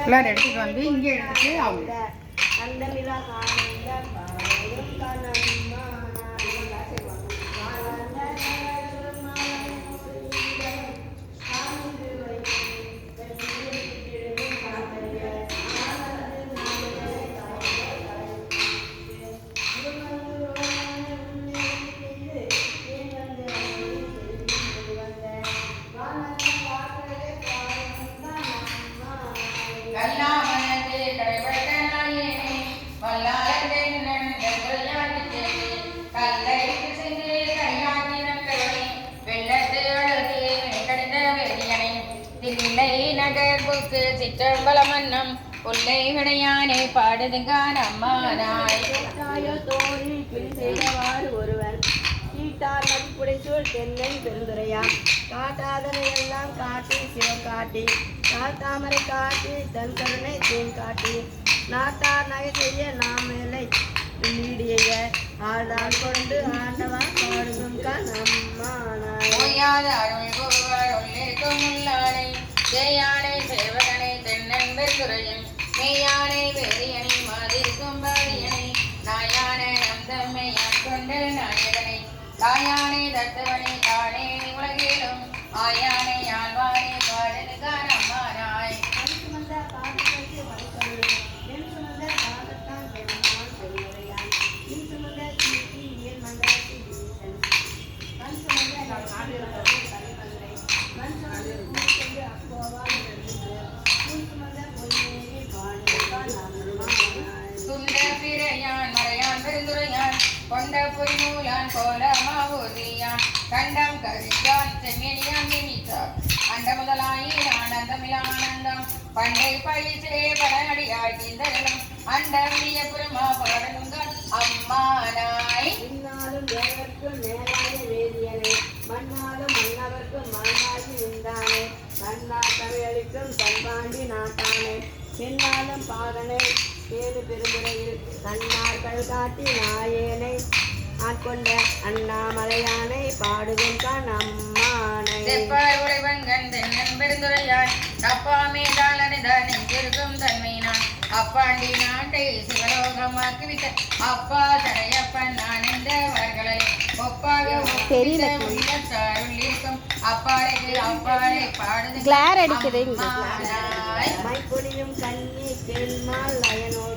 பிள்ளையார் எடுத்துட்டு வந்து இங்கே எடுத்துட்டு அவங்க அந்த மிலா நகர்வுக்கு சிற்றம்பலமன்னம் கொள்ளை விடையானே பாடுதுங்கான் அம்மானாய் தோழி பின் செய்தவாறு ஒருவன் சீட்டார் மதிப்புடை சூழ் தென்னை பெருந்துரையான் காட்டாதனை எல்லாம் காட்டி சிவம் காட்டி தாமரை காட்டி தன் கருணை தேன் காட்டி நாட்டார் நகை செய்ய நாம் மேலை நீடிய ஆழ்தான் கொண்டு ஆண்டவா பாடுதும் கண் அம்மானாய் ஜெயானை சேவகனை தென்னன்பர் துறையும் மெய்யானை வேரியனை மாதிரிக்கும் பாடியனை நாயானை நந்தம்மை கொண்ட நாயகனை தாயானை தத்தவனை தானே உலகிலும் ஆயானை ஆழ்வானை பாடுதுகான் அம்மானாய் கொண்ட பொய்மூலான் கோலமாவோதியான் கண்டம் கரியான் செம்மியான் நிமித்தார் அண்ட முதலாயி ஆனந்தமிலானந்தம் பண்டை பழிச்சே படனடியாய் தீந்தரலும் அண்டமிய புறமா பாடலுங்கள் அம்மானாய் இன்னாலும் தேவர்க்கும் மேலாய வேதியனே மண்ணாலும் மன்னவர்க்கும் மண்ணாகி நின்றானே தன்னா தமிழளிக்கும் தன்பாண்டி நாட்டானே பின்னாலும் பாதனை ஏழு பெருமுறையில் தன்னார்கள் காட்டி நாயேனை ஆட்கொண்ட அண்ணாமலையானை பாடுதும் கண் அம்மானை செப்பார் உடைவங்கன் தென்னன் பெருந்துரையாய் அப்பாமே தாளனிதான் நெஞ்சிருக்கும் தன்மையினான் அப்பாண்டி நாட்டை சிவலோகமாக்கிவிட்ட அப்பா தரையப்பன் ஆனந்தவர்களை ஒப்பாக உள்ளிருக்கும் அப்பாடைக்கு அப்பாடை பாடுது கிளார் அடிக்கிறீங்க மைப்பொழியும் கண்ணி கேள்மால் அயனோடு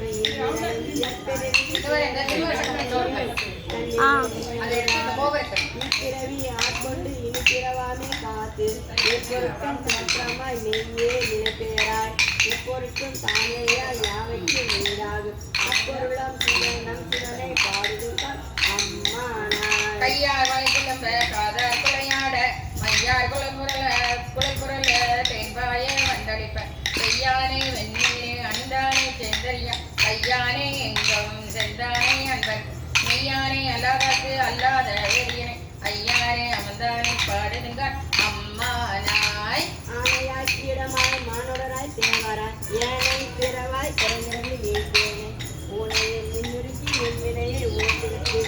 பிறவி ஆட்கொண்டு இனி பிறவாமே காத்து எப்பொருட்டும் தோற்றமாய் நெய்யே நினைப்பேராய் எப்பொருட்டும் தானேயாய் யாவைக்கும் நீராகும் அப்பொருளம் நம் சிவனை பாடுதுதான் அம்மானாய் கையார் வளைக்கிளம்ப காதர் குலையாட மையார் குலைபுரல தேன்பாய வண்டளிப்ப செய்யானே வெண்ணிலே அந்தானே செந்தரியா கையானே எங்கும் செந்தானே அன்பர் மெய்யானே அல்லாதாக்கு அல்லாத வெறியனை ஐயானே அமர்ந்தானே பாடுதுங்க அம்மானாய் ஆனையாக்கிடமாய் மானுடராய் தேவராய் ஏனை பிறவாய் பிறந்திருந்து வீழ்த்தேனே ஊனையை மின்னுருக்கி என்வினையை ஓட்டிருக்கு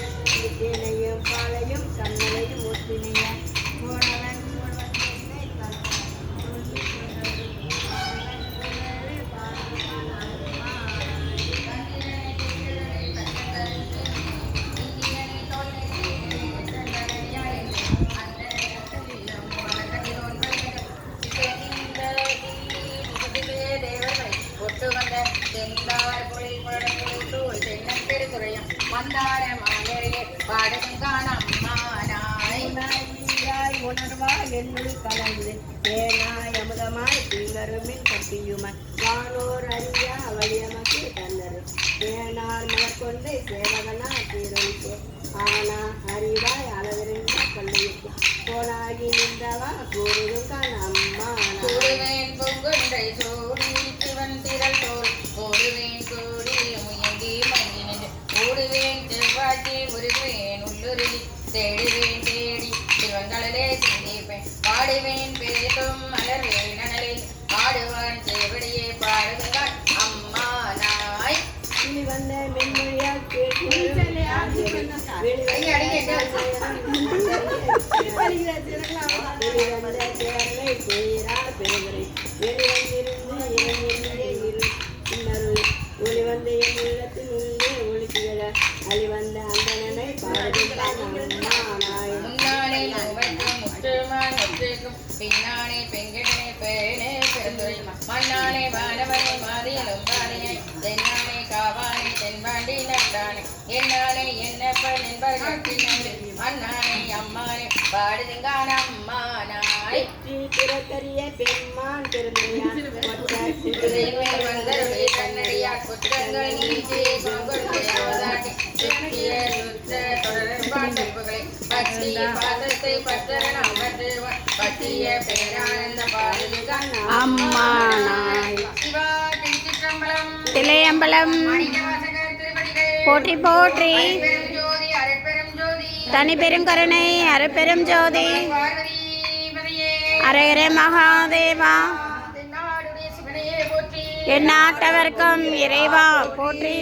தேனையும் பாலையும் கண்ணலையும் ஒத்தினைய போனவன் மந்தார மாலையே பாடுங்கான் அம்மானாய் உணர்வாய் என்னுள் கலந்து தேனாய் அமுதமாய் தீங்கருமின் கட்டியுமாய் வானோர் அறியா அவளியமக்கு தன்னரும் தேனார் மலக்கொண்டு சேவகனா தீரழித்தே ஆனா அறிவாய் அளவிருந்த கல்விக்கு போனாகி நின்றவா கூறுதுங்கான் அம்மானாய் கூறுவேன் பொங்குண்டை சூடி சிவன் திரள் தோல் கூடுவேன் கூடி முயங்கி மங்கினது கூடுவேன் செவ்வாட்டி உருவேன் உள்ளுருளி தேடுவேன் தேடி சிவங்களிலே சிந்திப்பேன் பாடுவேன் பேசும் மலர்வேன் நனலில் பாடுவான் சேவடியே பாடுங்கள் அம்மானாய் இனி வந்த மென்மொழியால் கேட்டு வெளிவந்த தேர்வை செய்கிறார் பெருமுறை வெளிவந்திருந்து பின்னானே பெண்கிட்டனே பேனே பெருந்துரை மண்ணானே வானவனே மாறியலும் பானையை தென்னானே காவானே தென்பாண்டி நட்டானே என்னானே என்னப்பன் என்பதற்கு அண்ணானே அம்மானே பாடுதுங்கான அம்மானாய் திறக்கரிய பெருமான் பெருந்துரையான் வந்தருடைய தன்னடியார் குற்றங்கள் நீச்சே பங்குதாட்டி சுற்றிய சுற்ற தொடர்பாட்டல்புகளை பற்றிய பாதத்தை பற்றரணம் பற்றிய பேரானந்த பாடுதுங்கான அம்மானாய். சிவா திருச்சிற்றம்பலம் தில்லையம்பலம் மாணிக்கவாசகர் திருப்படிகள் போற்றி போற்றி. பெரும் ஜோதி அருட்பெரும் ஜோதி தனி பெருங்கருணை அருட்பெரும் ஜோதி பார்வதி பதையே அரகரே மகாதேவா தென்னாடுடைய சிவனையே போற்றி எந்நாட்டவர்க்கும் இறைவா போற்றி.